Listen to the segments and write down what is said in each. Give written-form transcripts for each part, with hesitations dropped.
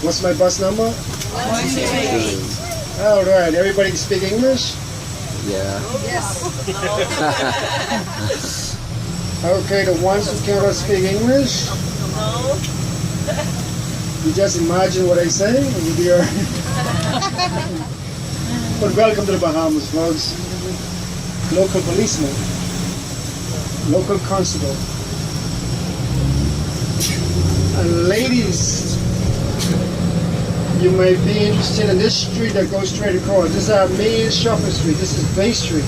What's my bus number? 128. All right, everybody can speak English? Yeah. Yes. Okay, the ones who cannot speak English, No. you just imagine what I say and you'll be all right. But welcome to the Bahamas, folks. Local policeman, local constable. And ladies, you may be interested in this street that goes straight across. This is our main shopping street. This is Bay Street.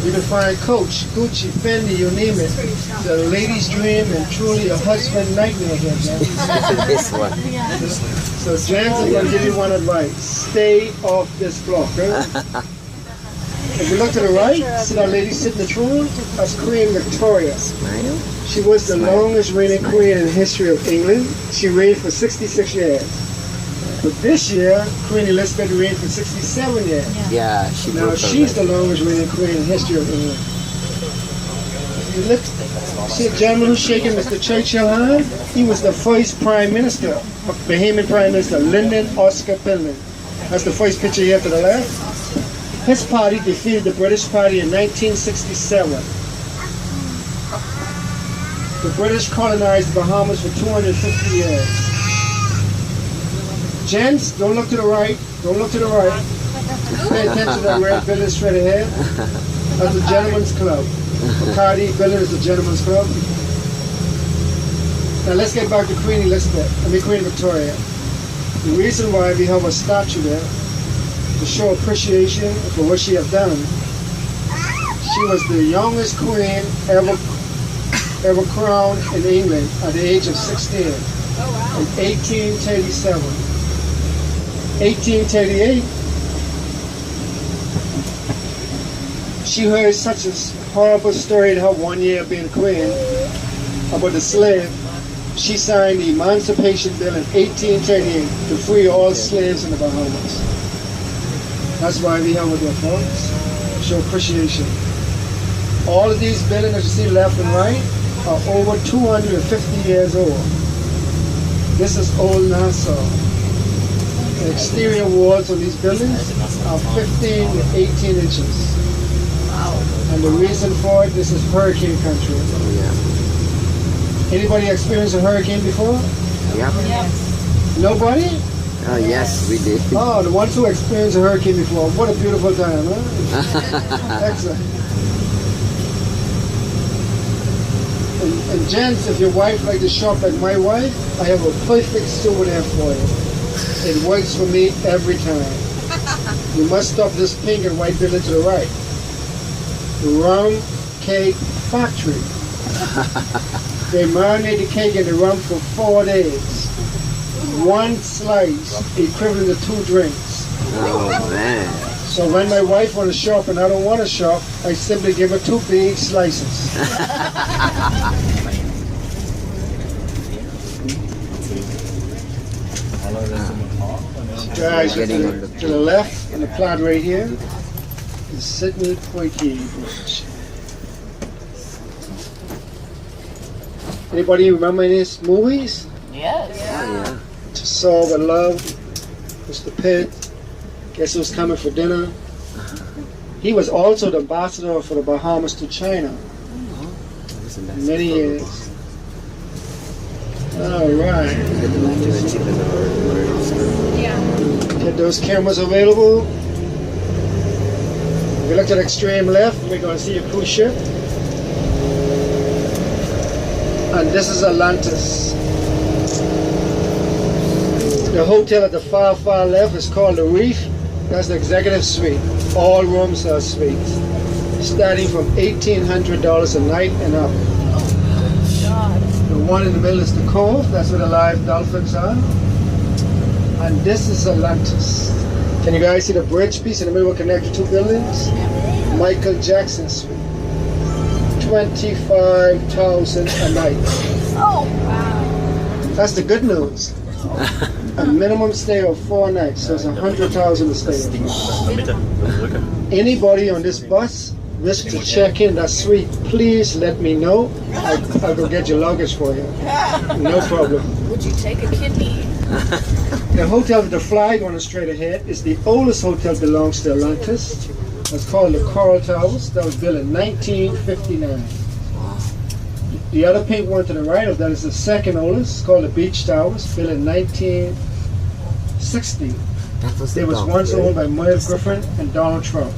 You can find Coach, Gucci, Fendi, you name it. The lady's dream and truly a husband nightmare here, man. This one. So James, I'm going to give you one advice. Stay off this block, right? If you look to the right, see that lady sitting in the throne? That's Queen Victoria. Smile. She was the longest reigning queen in the history of England. She reigned for 66 years. But this year, Queen Elizabeth reigned for 67 years. Yeah, she Now broke her she's leg. the longest reigning queen in the history of England. You look, see a gentleman who's shaking Mr. Churchill hand? He was the first Prime Minister, Bahamian Prime Minister, Lyndon Oscar Pillman. That's the first picture here to the left. His party defeated the British Party in 1967. The British colonized the Bahamas for 250 years. Gents, don't look to the right. Don't look to the right. Pay attention to that red building straight ahead. That's the Gentleman's Club. Bacardi building is the Gentleman's Club. Now let's get back to Queen Elizabeth. Queen Victoria. The reason why we have a statue there to show appreciation for what she has done. She was the youngest queen ever crowned in England at the age of 16 in 1837. 1838, she heard such a horrible story in her 1 year of being queen about the slave. She signed the Emancipation Bill in 1838 to free all slaves in the Bahamas. That's why we have it there, folks. Show appreciation. All of these buildings that you see left and right are over 250 years old. This is old Nassau. The exterior walls of these buildings are 15 to 18 inches. And the reason for it, this is hurricane country. Anybody experienced a hurricane before? Yeah. Nobody? Oh, yes, we did. Oh, the ones who experienced a hurricane before. What a beautiful time, huh? Excellent. And gents, if your wife likes to shop like my wife, I have a perfect souvenir for you. It works for me every time. You must stop this pink and white building to the right. Rum Cake Factory. They marinate the cake in the rum for 4 days. One slice equivalent to 2 drinks. Oh, man. So when my wife wants to shop and I don't want to shop, I simply give her 2 big slices. Guys, to the left, in the plant right here, is Sydney Poitier Bridge. Anybody remember these movies? Yes. Yeah. To Solve a Love, Mr. Pitt, Guess Who's Coming for Dinner. He was also the ambassador for the Bahamas to China. Many years. All right. Get those cameras available. If you look to the extreme left, we're going to see a cruise ship. And this is Atlantis. The hotel at the far, far left is called the Reef. That's the executive suite. All rooms are suites. Starting from $1,800 a night and up. The one in the middle is the Cove. That's where the live dolphins are. And this is Atlantis. Can you guys see the bridge piece in the middle connected to 2 buildings? Michael Jackson suite. $25,000 a night. Oh, wow. That's the good news. A minimum stay of 4 nights, so it's $100,000 to stay. Anybody on this bus wish to check in that suite, please let me know. I'll go get your luggage for you. No problem. Would you take a kidney? The hotel with the flag on it straight ahead is the oldest hotel belongs to Atlantis. It's called the Coral Towers. That was built in 1959. The other pink one to the right of that is the second oldest. It's called the Beach Towers, built in 1960. That was It was once owned by Merv Griffin and Donald Trump.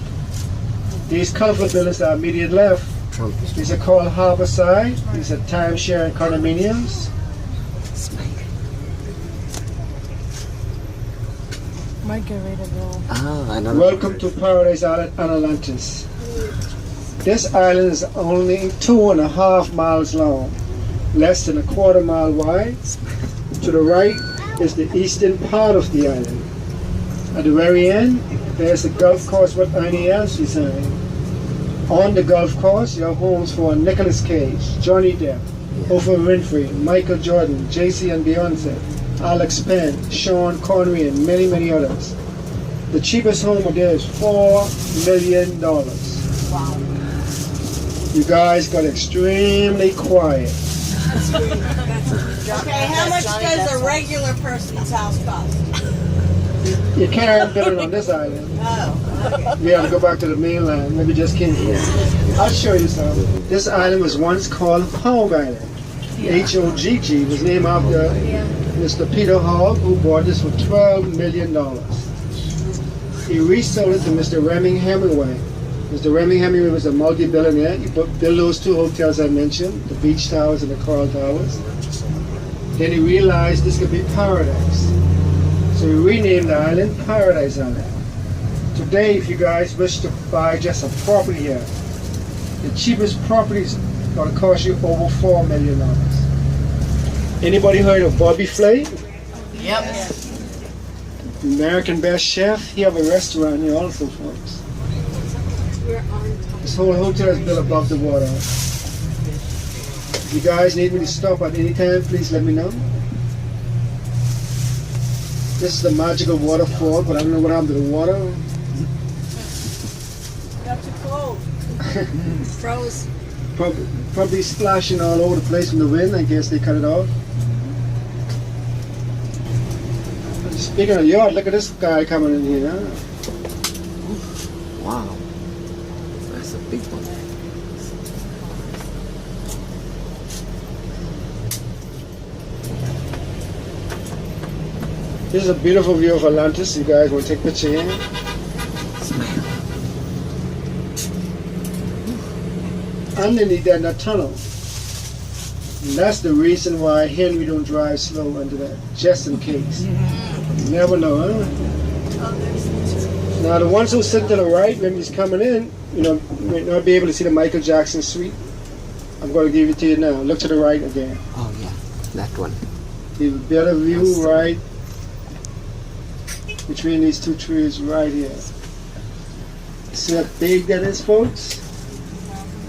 These colorful buildings that are immediate left, Trump. these are called Harborside. These are timeshare and condominiums. Might get ready to go. Ah, another. Welcome to Paradise Island and Atlantis. This island is only 2.5 miles long, less than a quarter mile wide. To the right is the eastern part of the island. At the very end, there's a golf course with Ernie Els designed. On the golf course, you have homes for Nicolas Cage, Johnny Depp, Oprah Winfrey, Michael Jordan, Jay-Z and Beyonce, Alex Penn, Sean Connery, and many, many others. The cheapest home there is $4 million. Wow. You guys got extremely quiet. Okay, how much does a regular person's house cost? You can't build it on this island. Oh, okay. We have to go back to the mainland. Maybe just came here. I'll show you some. This island was once called Hogg Island. H-O-G-G was named after Mr. Peter Hogg, who bought this for $12 million. He resold it to Mr. Reming Hemingway. Mr. Reming Hemingway was a multi-billionaire. He built those two hotels I mentioned, the Beach Towers and the Coral Towers. Then he realized this could be paradise. So he renamed the island Paradise Island. Today, if you guys wish to buy just a property here, the cheapest property is going to cost you over $4 million. Anybody heard of Bobby Flay? Yep. American Best Chef. He have a restaurant here also, folks. This whole hotel is built above the water. If you guys need me to stop at any time, please let me know. This is the magical waterfall, but I don't know what happened to the water. Got too cold. Froze. Probably splashing all over the place from the wind. I guess they cut it off. Speaking of yacht, look at this guy coming in here. Huh? Wow. That's a big one. This is a beautiful view of Atlantis. You guys want to take a picture here? Underneath that tunnel. And that's the reason why Henry don't drive slow under that, just in case. You never know, huh? Now the ones who sit to the right, when he's coming in, you know, may not be able to see the Michael Jackson suite. I'm going to give it to you now. Look to the right again. Oh yeah, that one. You have a better view right between these two trees right here. See how big that is, folks?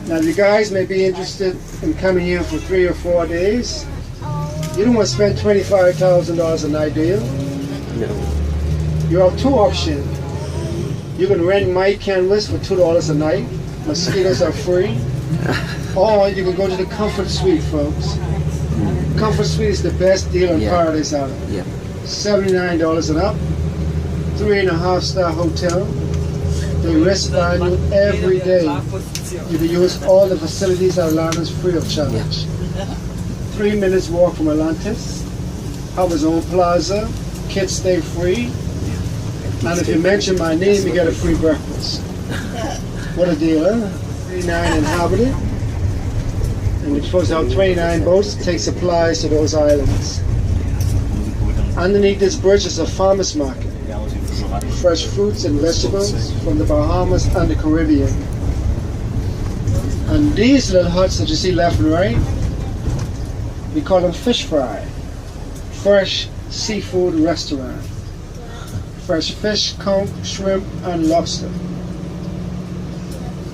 Now you guys may be interested in coming here for 3 or 4 days. You don't want to spend $25,000 a night, do you? No. You have two options. You can rent my canvas for $2 a night. Mosquitoes are free. Or you can go to the Comfort Suite, folks. Comfort Suite is the best deal on Paradise Island. Yeah. $79 and up. 3.5-star hotel. They respond you every day. You can use all the facilities at Atlantis free of charge. 3 minutes walk from Atlantis. Have his own plaza. Kids stay free. And if you mention my name, you get a free breakfast. What a deal, huh? 39 inhabited. And you're supposed to have 29 boats to take supplies to those islands. Underneath this bridge is a farmer's market. Fresh fruits and vegetables from the Bahamas and the Caribbean. And these little huts that you see left and right, we call them fish fry. Fresh seafood restaurant. Fresh fish, conch, shrimp, and lobster.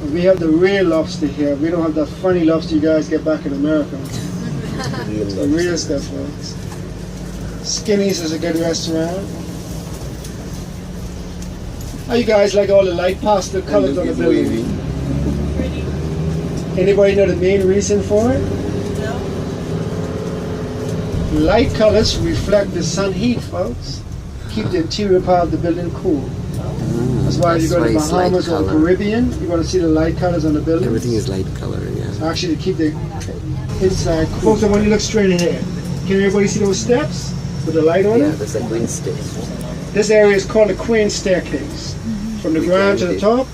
And we have the real lobster here. We don't have the funny lobster you guys get back in America. The real stuff, folks. Skinny's is a good restaurant. How you guys like all the light pastel colors on the building? Anybody know the main reason for it? No. Light colors reflect the sun heat, folks. Keep the interior part of the building cool. That's why you go to the it's light Bahamas or the color. Caribbean, you're going to see the light colors on the building. Everything is light color, yeah. Actually, to keep the inside. Folks, I want you to look straight ahead. Can everybody see those steps with the light on Yeah, it? that's a queen stick. This area is called the Queen Staircase. From the We ground to climbed the it. top,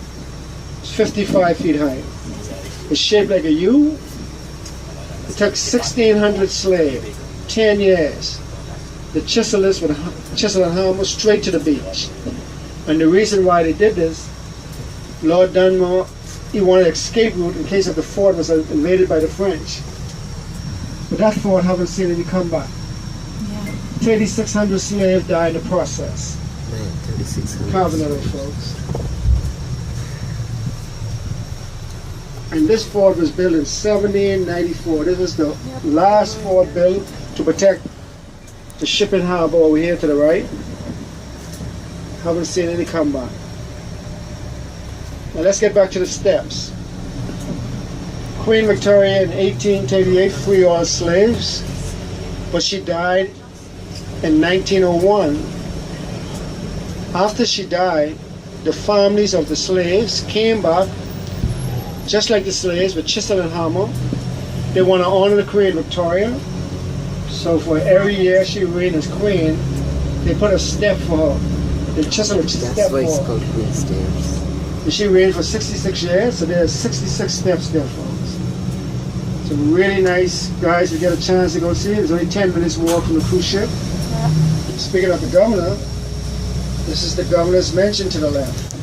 it's 55 feet high. It's shaped like a U. It took 1,600 slaves, 10 years. The chisel is with chisel and hammer straight to the beach. And the reason why they did this, Lord Dunmore, he wanted an escape route in case if the fort was invaded by the French. But that fort haven't seen any comeback. 3,600 slaves died in the process. Man, 3,600. Carving it up, folks. And this fort was built in 1794. This is the last fort built to protect the shipping harbor over here to the right. Haven't seen any comeback. Now let's get back to the steps. Queen Victoria in 1838 freed all slaves, but she died in 1901. After she died, the families of the slaves came back, just like the slaves, with chisel and hammer. They want to honor the Queen Victoria. So for every year she reigned as queen, they put a step for her. They chisel a step That's for why it's her. called queen stairs. And she reigned for 66 years, so there's 66 steps there, folks. So really nice, guys. If you get a chance to go see it, it's only 10 minutes walk from the cruise ship. Speaking of the governor, this is the governor's mansion to the left.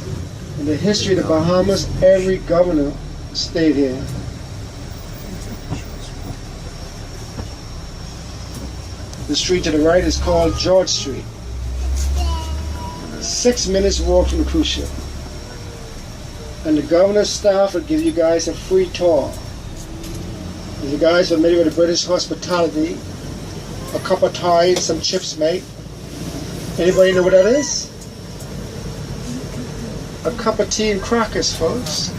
In the history of the Bahamas, every governor stayed here. The street to the right is called George Street. 6 minutes walk from the cruise ship. And the governor's staff will give you guys a free tour. If you guys are familiar with the British hospitality, a cup of tea and some chips, mate. Anybody know what that is? A cup of tea and crackers, folks.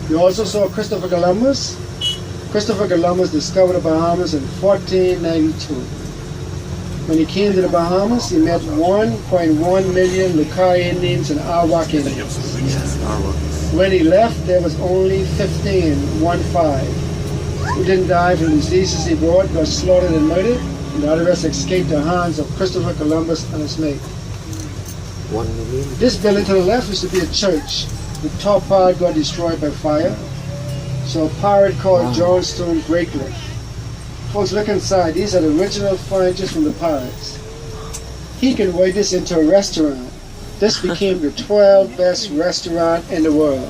You also saw Christopher Columbus. Christopher Columbus discovered the Bahamas in 1492. When he came to the Bahamas, he met 1.1 million Lucay Indians and Arawak Indians. Yes, Arwa. When he left, there was only 15, 1-5, who didn't die from diseases he brought, got slaughtered and murdered, and the other rest escaped the hands of Christopher Columbus and his mate. 1 million. This building to the left used to be a church. The top part got destroyed by fire. So a pirate called Johnstone break it. Folks, look inside. These are the original furnitures from the pirates. He converted this into a restaurant. This became the 12th best restaurant in the world.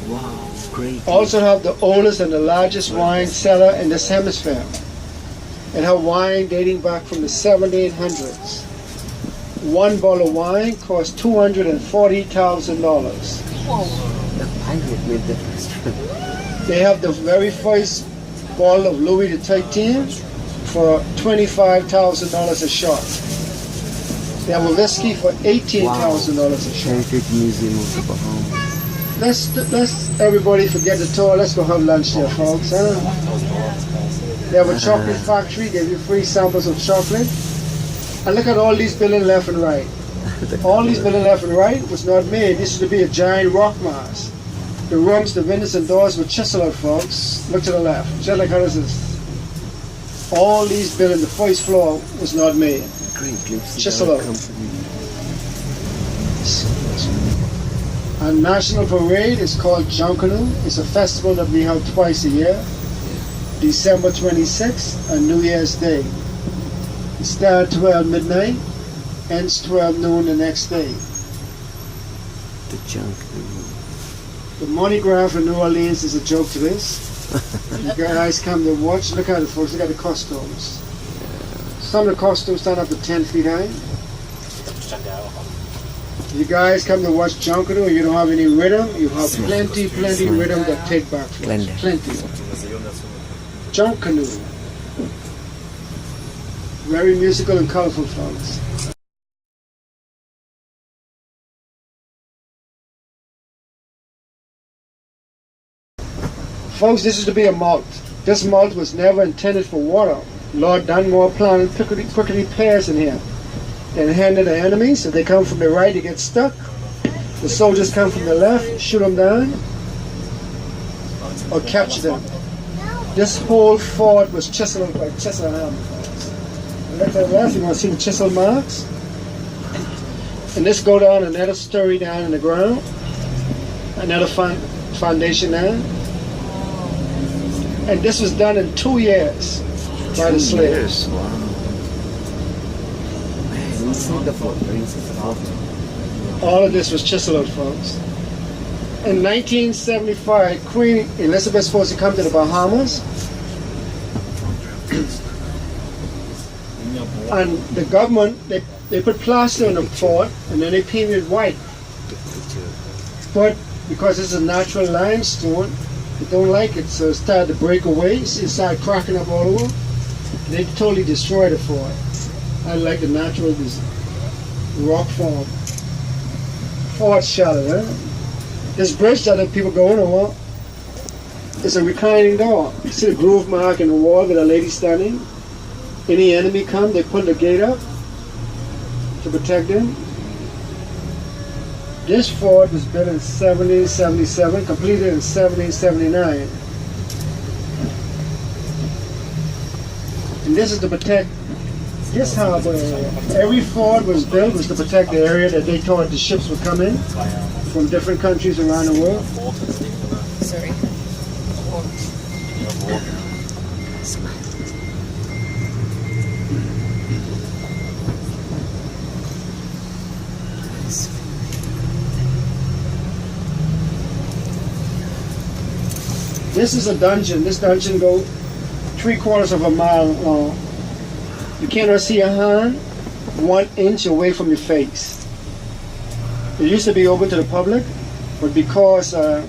Wow, great. Also have the oldest and the largest wine cellar in this hemisphere. It had wine dating back from the 1700s. One bottle of wine cost $240,000. The pirate made that restaurant. They have the very first bottle of Louis XIII for $25,000 a shot. They have a whiskey for $18,000 a shot. Heritage Museum of the Bahamas. Let's everybody forget the tour. Let's go have lunch here, folks. Huh? They have a chocolate factory. Give you free samples of chocolate. And look at all these buildings left and right. All these buildings left and right was not made. This used to be a giant rock mass. The rooms, the windows and doors were chiseled, folks. Look to the left. Just like how this is. All these buildings, the first floor was not made. Great glimpse. Chisel out. Our national parade is called Junkanoo. It's a festival that we have twice a year. December 26th and New Year's Day. It starts 12 midnight, ends 12 noon the next day. The junk. The Mardi Gras for New Orleans is a joke to this. You guys come to watch. Look at it, folks. Look at the costumes. Some of the costumes stand up to 10 feet high. You guys come to watch Junkanoo and you don't have any rhythm, you have plenty rhythm that take back for us. Plenty. Junkanoo. Very musical and colorful, folks. Folks, this is to be a malt. This malt was never intended for water. Lord Dunmore planted prickly pears in here and handed the enemies. If they come from the right, they get stuck. The soldiers come from the left, shoot them down, or capture them. This whole fort was chiseled by chisel hammer. Look to the left, you want to see the chisel marks? And this go down another story down in the ground, another foundation down. And this was done in 2 years by the slaves. Wow. Man, you see the footprints of the fort. All of this was chiseled, folks. In 1975, Queen Elizabeth was supposed to come to the Bahamas, and the government, they put plaster on the fort, and then they painted it white. But because it's a natural limestone, they don't like it, so it started to break away. It started cracking up all over. They totally destroyed the fort. I like the natural rock form. Fort shattered, huh? This bridge that the people go on, it's a reclining door. You see the groove mark in the wall with a lady standing? Any enemy come, they put the gate up to protect them. This fort was built in 1777, completed in 1779. And this is to protect this harbor area. Every fort was built was to protect the area that they thought the ships would come in from different countries around the world. Sorry. This is a dungeon. This dungeon goes 3/4 of a mile long. You cannot see a hand 1 inch away from your face. It used to be open to the public, but because a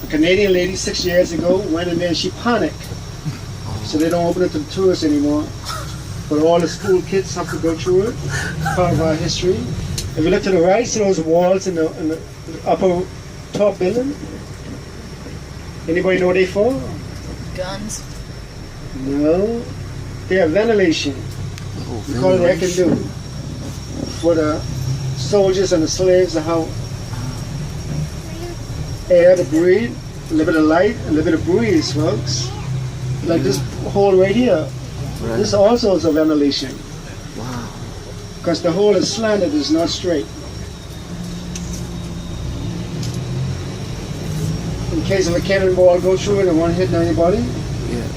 Canadian lady 6 years ago went in there and she panicked, so they don't open it to the tourists anymore. But all the school kids have to go through it. It's part of our history. If you look to the right, see those walls in the upper top building? Anybody know what they for? Guns. No. They have ventilation. We call it air can do. For the soldiers and the slaves to have air to breathe, a little bit of light, a little bit of breeze, folks. Like this hole right here. Right. This also is a ventilation. Wow. Because the hole is slanted, it's not straight. In case of a cannonball go through it and one hit anybody. Yeah.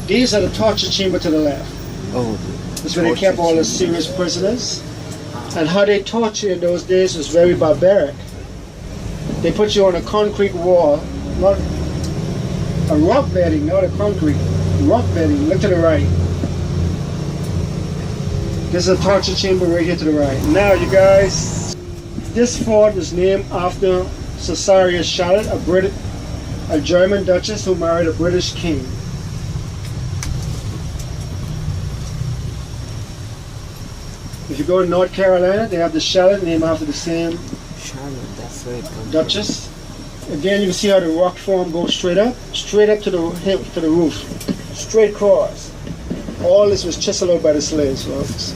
These are the torture chamber to the left. Oh. That's where they kept all the serious prisoners. And how they torture in those days was very barbaric. They put you on a concrete wall, not a rock bedding, not a concrete, rock bedding. Look to the right. There's a torture chamber right here to the right. Now, you guys, this fort was named after Cesaria Charlotte, a German duchess who married a British king. If you go to North Carolina, they have the Charlotte named after the same Charlotte, that's where it comes duchess. Again, you can see how the rock form goes straight up to the hip, to the roof, straight across. All this was chiseled out by the slaves, folks.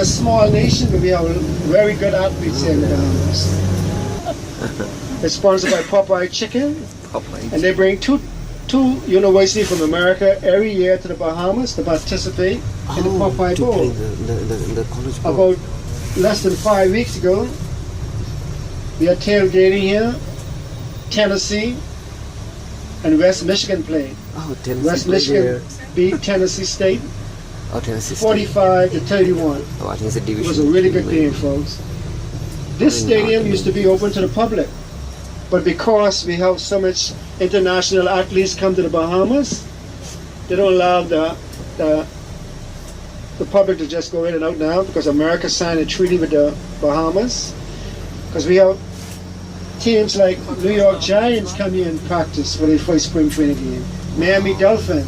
a small nation, but we have very good athletes here in the Bahamas. It's sponsored by Popeye Chicken, Popeye. and they bring two universities from America every year to the Bahamas to participate in the Popeye to Bowl. play the college ball. About less than 5 weeks ago, we had tailgating here. Tennessee and West Michigan played. Oh, Tennessee. West Michigan beat Tennessee State Oh, Tennessee State. 45 to 31. Oh, I think it's a It division. was a really good game, folks. This stadium used to be open to the public, but because we have so much international athletes come to the Bahamas, they don't allow the public to just go in and out now because America signed a treaty with the Bahamas. Because we have teams like New York Giants come here and practice for their first spring training game. Miami Dolphin.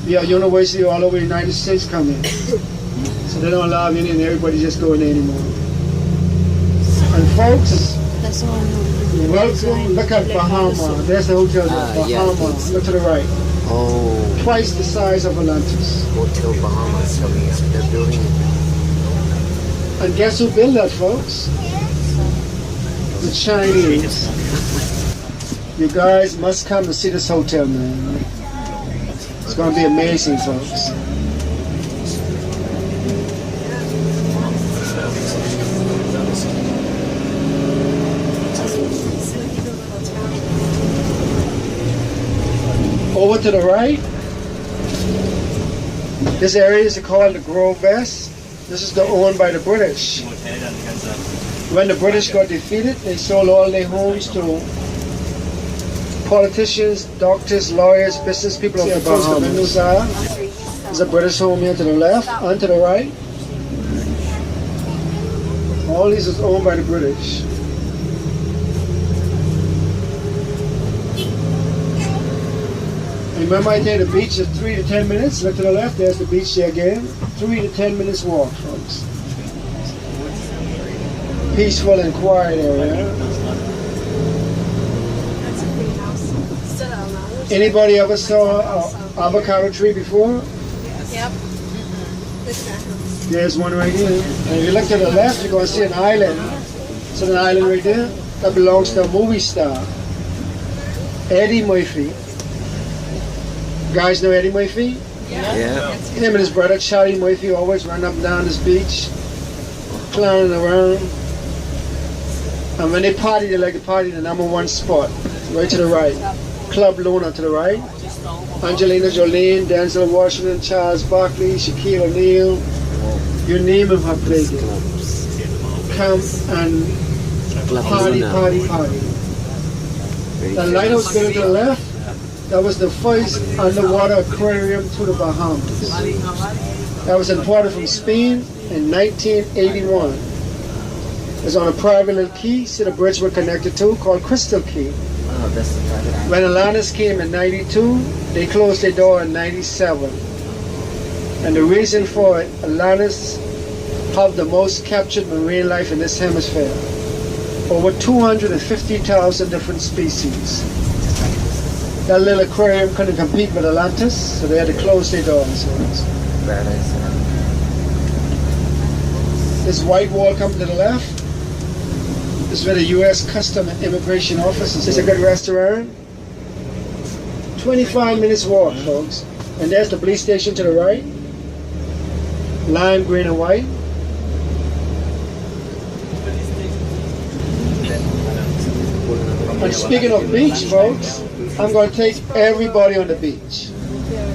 We have university all over the United States come in. So they don't allow any and everybody just go in there anymore. And folks, That's all I know. welcome. Look at Bahama. There's the hotel there. yeah, Bahama. Look to the right. Oh, Twice the size of Atlantis. Hotel Bahamas. Tell me, they're building it. And guess who built that, folks? The Chinese. You guys must come to see this hotel, man. It's going to be amazing, folks. Over to the right, this area is called the Grove West. This is owned by the British. When the British got defeated, they sold all their homes to politicians, doctors, lawyers, business people of the Bahamas. There's a British home here to the left and to the right. All these is owned by the British. Remember I tell you the beach is 3 to 10 minutes. Look to the left, there's the beach there again. 3 to 10 minutes walk, folks. Peaceful and quiet area. Anybody ever saw an avocado tree before? Yep. There's one right here. And if you look to the left, you're going to see an island. So an island right there, that belongs to a movie star, Eddie Murphy. You guys know Eddie Murphy? Yeah. Him and his brother Charlie Murphy always run up and down this beach, clowning around. And when they party, they like to party in the #1 spot, right to the right. Club Luna to the right. Angelina Jolie, Denzel Washington, Charles Barkley, Shaquille O'Neal, you name them have played it. Come and party. The lighthouse building to the left, that was the first underwater aquarium to the Bahamas. That was imported from Spain in 1981. It's on a private little key, see the bridge we're connected to, called Crystal Key. Oh, that's the private. When Atlantis came in 92, they closed their door in 97. And the reason for it, Atlantis have the most captured marine life in this hemisphere. Over 250,000 different species. That little aquarium couldn't compete with Atlantis, so they had to close their doors. Paradise. This white wall coming to the left, this is where the U.S. Custom and Immigration Office is. It's a good restaurant. 25 minutes walk, folks. And there's the police station to the right. Lime, green, and white. And speaking of beach, folks, I'm going to take everybody on the beach.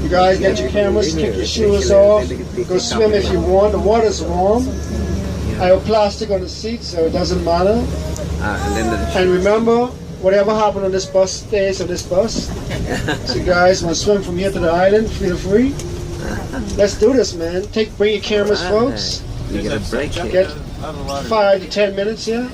You guys get your cameras, kick your shoes off, go swim if you want. The water's warm. I have plastic on the seat, so it doesn't matter. And remember, whatever happened on this bus stays on this bus. So guys, want to swim from here to the island, feel free. Let's do this, man. Bring your cameras, folks. You get a break here. Get 5 to 10 minutes here.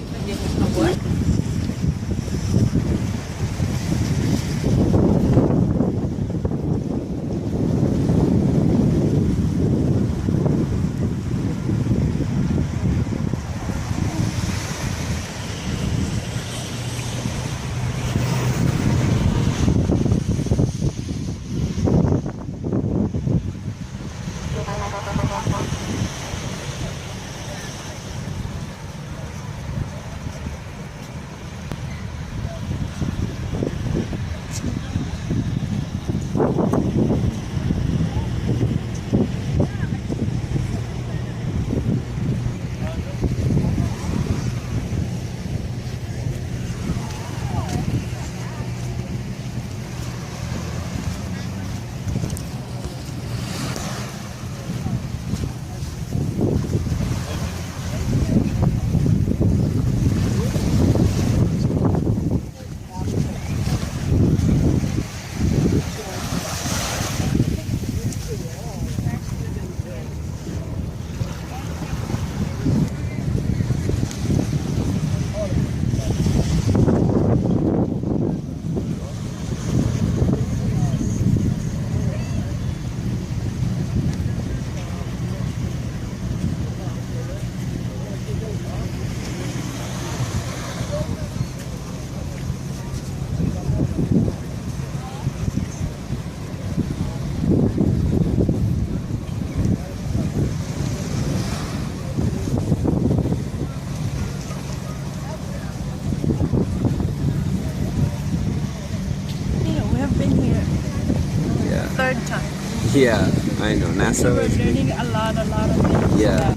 Yeah, I know. NASA We're was. learning a lot of things. Yeah.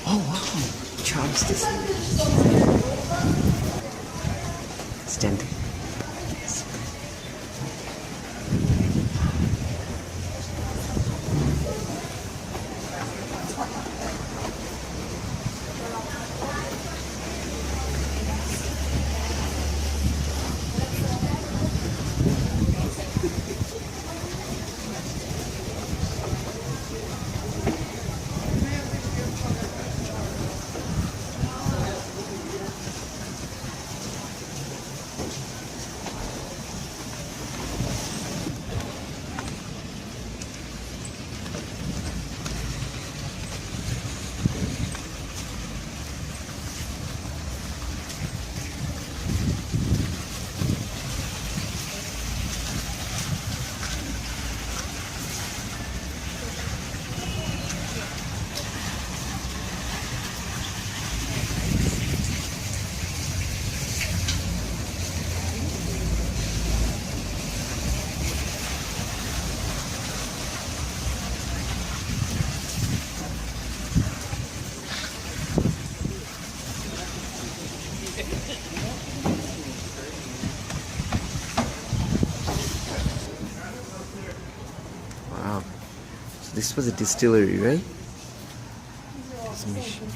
Oh wow, Charles this. Standing. Wow. So this was a distillery, right? This mission.